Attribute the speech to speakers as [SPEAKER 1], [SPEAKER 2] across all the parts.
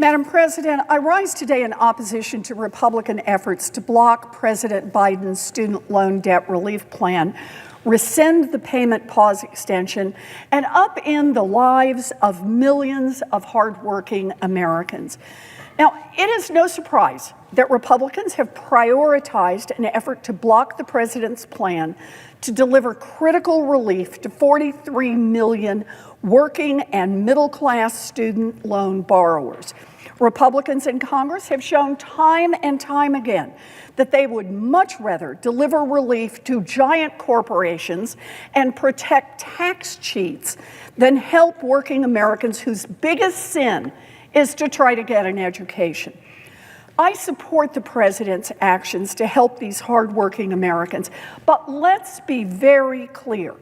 [SPEAKER 1] Madam President, I rise today in opposition to Republican efforts to block President Biden's student loan debt relief plan, rescind the payment pause extension, and upend the lives of millions of hardworking Americans. Now, it is no surprise that Republicans have prioritized an effort to block the president's plan to deliver critical relief to 43 million working and middle-class student loan borrowers. Republicans in Congress have shown time and time again that they would much rather deliver relief to giant corporations and protect tax cheats than help working Americans whose biggest sin is to try to get an education. I support the president's actions to help these hardworking Americans, but let's be very clear.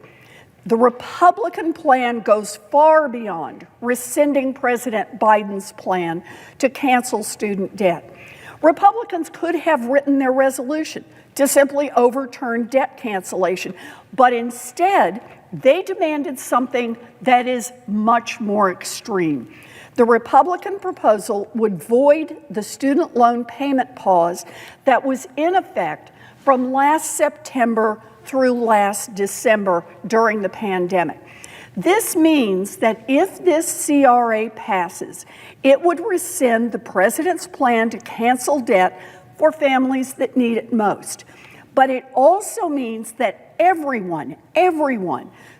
[SPEAKER 1] The Republican plan goes far beyond rescinding President Biden's plan to cancel student debt. Republicans could have written their resolution to simply overturn debt cancellation, but instead, they demanded something that is much more extreme. The Republican proposal would void the student loan payment pause that was in effect from last September through last December during the pandemic. This means that if this CRA passes, it would rescind the president's plan to cancel debt for families that need it most. But it also means that everyone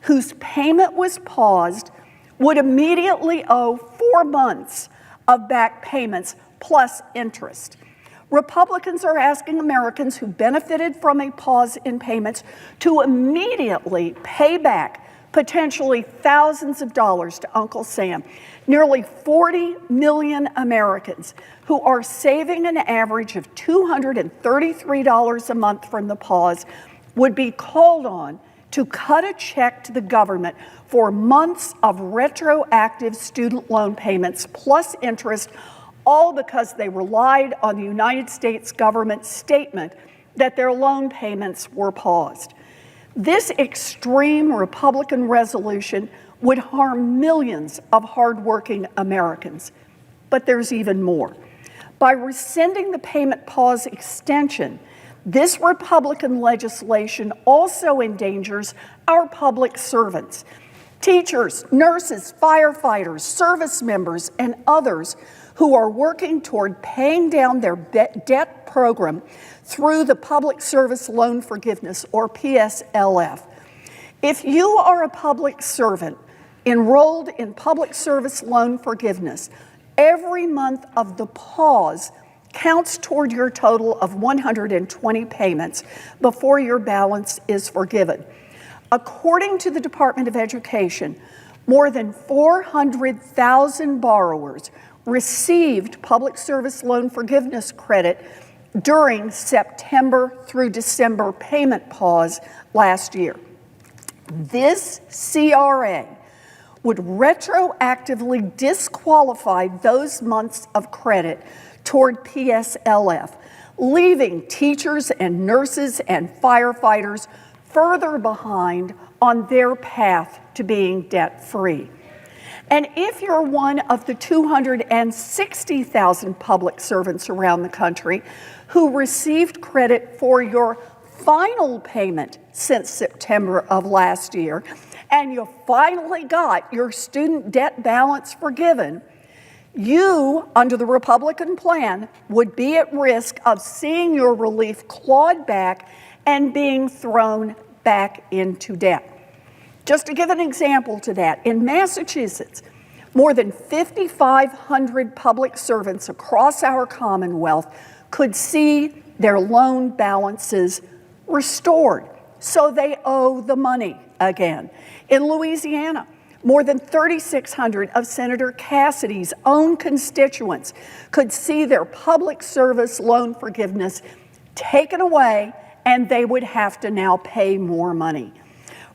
[SPEAKER 1] whose payment was paused would immediately owe 4 months of back payments plus interest. Republicans are asking Americans who benefited from a pause in payments to immediately pay back potentially thousands of dollars to Uncle Sam. Nearly 40 million Americans who are saving an average of $233 a month from the pause would be called on to cut a check to the government for months of retroactive student loan payments plus interest, all because they relied on the United States government's statement that their loan payments were paused. This extreme Republican resolution would harm millions of hardworking Americans. But there's even more. By rescinding the payment pause extension, this Republican legislation also endangers our public servants. Teachers, nurses, firefighters, service members, and others who are working toward paying down their debt program through the Public Service Loan Forgiveness, or PSLF. If you are a public servant enrolled in Public Service Loan Forgiveness, every month of the pause counts toward your total of 120 payments before your balance is forgiven. According to the Department of Education, more than 400,000 borrowers received Public Service Loan Forgiveness credit during September through December payment pause last year. This CRA would retroactively disqualify those months of credit toward PSLF, leaving teachers and nurses and firefighters further behind on their path to being debt-free. And if you're one of the 260,000 public servants around the country who received credit for your final payment since September of last year, and you finally got your student debt balance forgiven, you, under the Republican plan, would be at risk of seeing your relief clawed back and being thrown back into debt. Just to give an example to that, in Massachusetts, more than 5,500 public servants across our Commonwealth could see their loan balances restored, so they owe the money again. In Louisiana, more than 3,600 of Senator Cassidy's own constituents could see their public service loan forgiveness taken away, and they would have to now pay more money.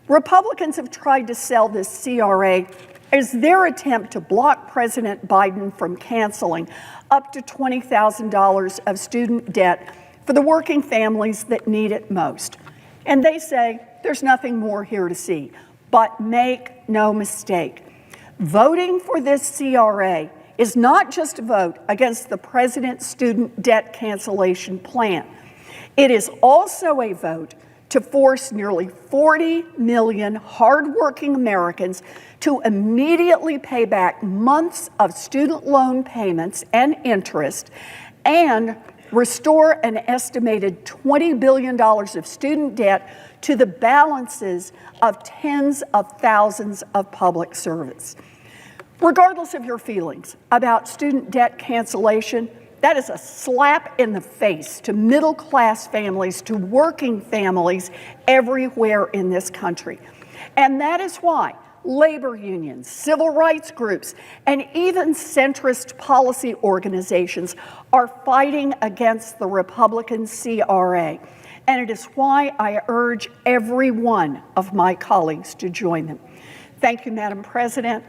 [SPEAKER 1] Republicans have tried to sell this CRA as their attempt to block President Biden from canceling up to $20,000 of student debt for the working families that need it most. And they say there's nothing more here to see. But make no mistake, voting for this CRA is not just a vote against the president's student debt cancellation plan. It is also a vote to force nearly 40 million hardworking Americans to immediately pay back months of student loan payments and interest and restore an estimated $20 billion of student debt to the balances of tens of thousands of public servants. Regardless of your feelings about student debt cancellation, that is a slap in the face to middle-class families, to working families everywhere in this country. And that is why labor unions, civil rights groups, and even centrist policy organizations are fighting against the Republican CRA. And it is why I urge every one of my colleagues to join them. Thank you, Madam President.